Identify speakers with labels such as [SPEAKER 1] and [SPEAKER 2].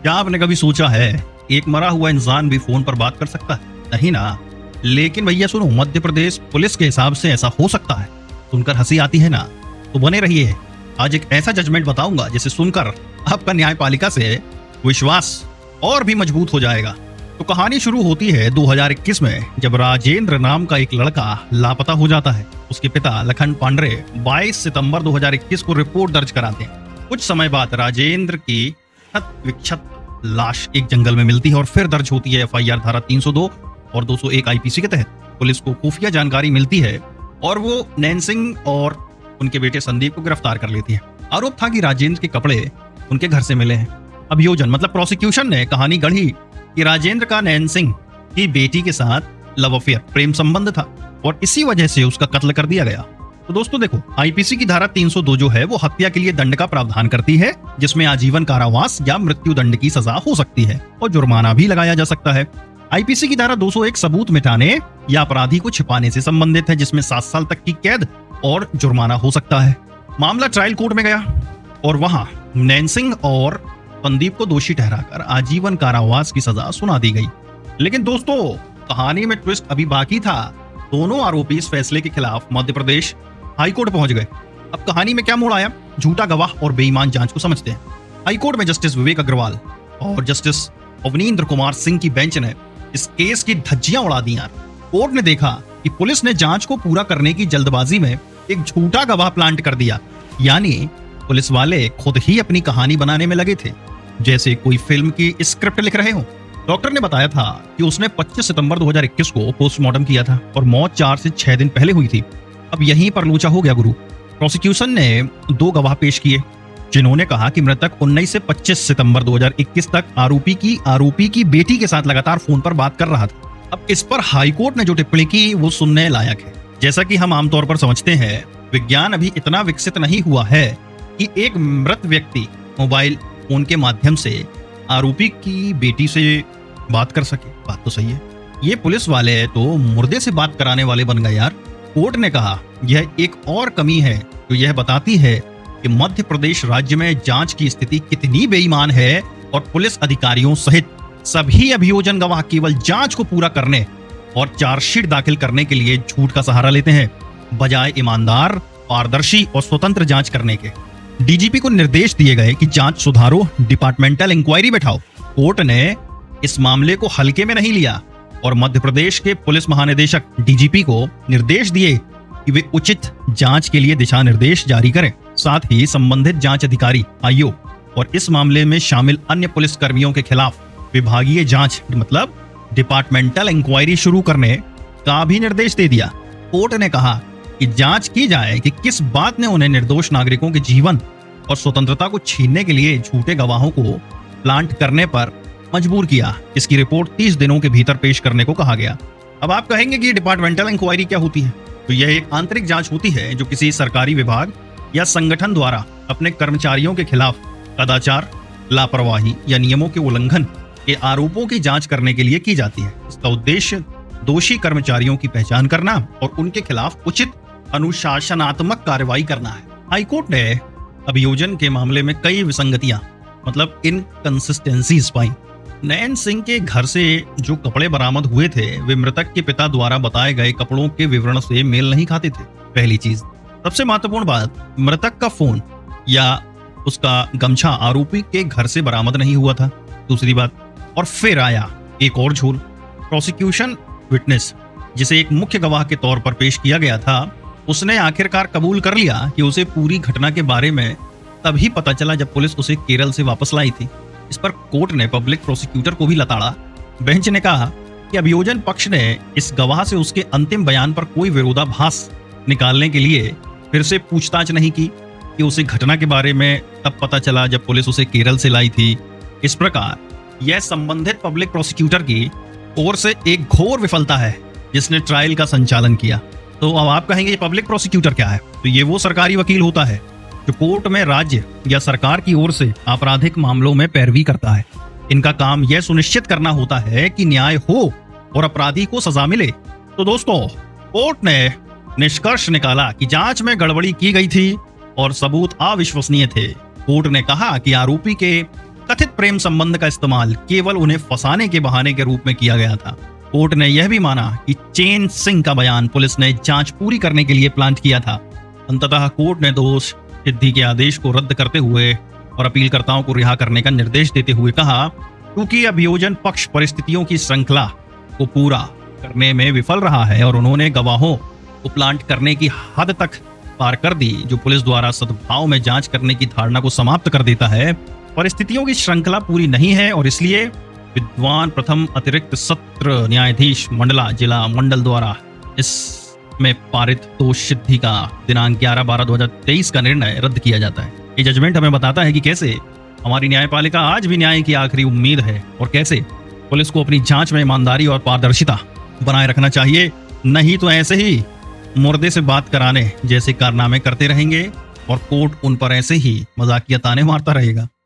[SPEAKER 1] क्या आपने कभी सोचा है एक मरा हुआ इंसान भी फोन पर बात कर सकता है? नहीं ना। लेकिन भैया सुनो, मध्य प्रदेश पुलिस के हिसाब से ऐसा हो सकता है। सुनकर हंसी आती है ना? तो बने रहिए, आज एक ऐसा जजमेंट बताऊंगा जिसे सुनकर आपका न्यायपालिका से विश्वास और भी मजबूत हो जाएगा। तो कहानी शुरू होती है 2021 में, जब राजेंद्र नाम का एक लड़का लापता हो जाता है। उसके पिता लखन पांडरे 22 सितंबर 2021 को रिपोर्ट दर्ज कराते हैं। कुछ समय बाद राजेंद्र की क्षत विक्षत लाश एक जंगल में मिलती है और फिर दर्ज होती है एफआईआर धारा 302 और 201 आईपीसी के तहत। पुलिस को खुफिया जानकारी मिलती है और वो नैन सिंह और उनके बेटे संदीप को गिरफ्तार कर लेती है। आरोप था कि राजेंद्र के कपड़े उनके घर से मिले हैं। अभियोजन मतलब प्रोसिक्यूशन ने कहानी गढ़ी कि राजेंद्र का नैन सिंह की बेटी के साथ लव अफेयर, प्रेम संबंध था और इसी वजह से उसका कत्ल कर दिया गया। तो दोस्तों देखो, आईपीसी की धारा 302 जो है वो हत्या के लिए दंड का प्रावधान करती है, जिसमें आजीवन कारावास या मृत्यु दंड की सजा हो सकती है और जुर्माना भी लगाया जा सकता है। आईपीसी की धारा 201 सबूत मिटाने या अपराधी को छिपाने से संबंधित है, जिसमें 7 साल तक की कैद और जुर्माना हो सकता है। मामला ट्रायल कोर्ट में गया और वहां नैन सिंह और संदीप को दोषी ठहराकर आजीवन कारावास की सजा सुना दी गई। लेकिन दोस्तों, कहानी में ट्विस्ट अभी बाकी था। दोनों आरोपी इस फैसले के खिलाफ मध्य प्रदेश हाईकोर्ट पहुंच गए। अब कहानी में क्या मोड़ आया? झूठा गवाह और बेईमान जांच को समझते हैं। हाईकोर्ट में जस्टिस विवेक अग्रवाल और जस्टिस अवनींद्र कुमार सिंह की बेंच ने इस केस की धज्जियां उड़ा दी। कोर्ट ने देखा कि पुलिस ने जांच को पूरा करने की जल्दबाजी में एक झूठा गवाह प्लांट कर दिया। यानी पुलिस वाले खुद ही अपनी कहानी बनाने में लगे थे, जैसे कोई फिल्म की स्क्रिप्ट लिख रहे हो। डॉक्टर ने बताया था कि उसने 25 सितंबर 2021 को पोस्टमार्टम किया था और मौत 4 से 6 दिन पहले हुई थी। अब यहीं पर लोचा हो गया गुरु। प्रोसिक्यूशन ने 2 गवाह पेश किए जिन्होंने कहा कि मृतक 19 से 25 सितंबर 2021 तक आरोपी की बेटी के साथ लगातार फोन पर बात कर रहा था। अब इस पर हाईकोर्ट ने जो टिप्पणी की वो सुनने लायक है। जैसा कि हम आमतौर पर समझते हैं, विज्ञान अभी इतना विकसित नहीं हुआ है कि एक मृत व्यक्ति मोबाइल फोन के माध्यम से आरोपी की बेटी से बात कर सके। बात तो सही है, ये पुलिस वाले तो मुर्दे से बात कराने वाले बन गए यार। कोर्ट ने कहा यह एक और कमी है जो यह बताती है कि मध्य प्रदेश राज्य में जांच की स्थिति कितनी बेईमान है और पुलिस अधिकारियों सहित सभी अभियोजन गवाह केवल जांच को पूरा करने और चार्जशीट दाखिल करने के लिए झूठ का सहारा लेते हैं, बजाय ईमानदार, पारदर्शी और स्वतंत्र जांच करने के। डीजीपी को निर्देश दिए गए कि जांच सुधारो, डिपार्टमेंटल इंक्वायरी बैठाओ। कोर्ट ने इस मामले को हल्के में नहीं लिया और मध्य प्रदेश के पुलिस महानिदेशक डीजीपी को निर्देश दिए कि वे उचित जांच के लिए दिशा निर्देश जारी करें। साथ ही संबंधित जांच अधिकारी, आयोग और इस मामले में शामिल अन्य पुलिस कर्मियों के खिलाफ विभागीय जांच मतलब डिपार्टमेंटल इंक्वायरी शुरू करने का भी निर्देश दे दिया। कोर्ट ने कहा कि जांच की जाए कि किस बात ने उन्हें निर्दोष नागरिकों के जीवन और स्वतंत्रता को छीनने के लिए झूठे गवाहों को प्लांट करने पर मजबूर किया। इसकी रिपोर्ट 30 दिनों के भीतर पेश करने को कहा गया। अब आप कहेंगे कि डिपार्टमेंटल इंक्वायरी क्या होती है? तो यह एक आंतरिक जांच होती है जो किसी सरकारी विभाग या संगठन द्वारा अपने कर्मचारियों के खिलाफ कदाचार, लापरवाही या नियमों के उल्लंघन के आरोपों की जांच करने के लिए की जाती है। इसका उद्देश्य दोषी कर्मचारियों की पहचान करना और उनके खिलाफ उचित अनुशासनात्मक कार्रवाई करना है। हाईकोर्ट ने अभियोजन के मामले में कई विसंगतियां मतलब इनकंसिस्टेंसीज पाई। नैन सिंह के घर से जो कपड़े बरामद हुए थे वे मृतक के पिता द्वारा बताए गए कपड़ों के विवरण से मेल नहीं खाते थे। पहली चीज। सबसे महत्वपूर्ण बात, मृतक का फोन या उसका गमछा आरोपी के घर से बरामद नहीं हुआ था। दूसरी बात, और फिर आया एक और झोल। प्रोसिक्यूशन विटनेस, जिसे एक मुख्य गवाह के तौर पर पेश किया गया था, उसने आखिरकार कबूल कर लिया कि उसे पूरी घटना के बारे में तभी पता चला जब पुलिस उसे केरल से वापस लाई थी। इस पर कोर्ट ने पब्लिक प्रोसिक्यूटर को भी लताड़ा। बेंच ने कहा कि अभियोजन पक्ष ने इस गवाह से उसके अंतिम बयान पर कोई विरोधाभास निकालने के लिए फिर से पूछताछ नहीं की कि उसे घटना के बारे में तब पता चला जब पुलिस उसे केरल से लाई थी। इस प्रकार यह संबंधित पब्लिक प्रोसिक्यूटर की ओर से एक घोर विफलता है जिसने ट्रायल का संचालन किया। तो अब आप कहेंगे पब्लिक प्रोसिक्यूटर क्या है? तो ये वो सरकारी वकील होता है जो कोर्ट में राज्य या सरकार की ओर से आपराधिक मामलों में पैरवी करता है। इनका काम यह सुनिश्चित करना होता है कि न्याय हो और अपराधी को सजा मिले। तो दोस्तों, कोर्ट ने निष्कर्ष निकाला कि जांच में गड़बड़ी की गई थी और सबूत अविश्वसनीय थे। कोर्ट ने कहा कि आरोपी के कथित प्रेम संबंध का इस्तेमाल केवल उन्हें फंसाने के बहाने के रूप में किया गया था। कोर्ट ने यह भी माना कि चैन सिंह का बयान पुलिस ने जांच पूरी करने के लिए प्लांट किया था। अंततः कोर्ट ने दोष सिद्धि के आदेश को रद्द करते हुए और अपीलकर्ताओं को रिहा करने का निर्देश देते हुए कहा, क्योंकि अभियोजन पक्ष परिस्थितियों की श्रृंखला को पूरा करने में विफल रहा है और उन्होंने गवाहों को प्लांट करने की हद तक पार कर दी, जो पुलिस द्वारा सद्भाव में जांच करने की धारणा को समाप्त कर देता है। परिस्थितियों की श्रृंखला पूरी नहीं है और इसलिए विद्वान प्रथम अतिरिक्त सत्र न्यायाधीश मंडला जिला मंडल द्वारा इसमें पारित दोष सिद्धि का दिनांक 11/12/2023 का निर्णय रद्द किया जाता है। ये जजमेंट हमें बताता है कि कैसे हमारी न्यायपालिका आज भी न्याय की आखिरी उम्मीद है और कैसे पुलिस को अपनी जांच में ईमानदारी और पारदर्शिता बनाए रखना चाहिए। नहीं तो ऐसे ही मुर्दे से बात कराने जैसे कारनामे करते रहेंगे और कोर्ट उन पर ऐसे ही मजाकिया ताने मारता रहेगा।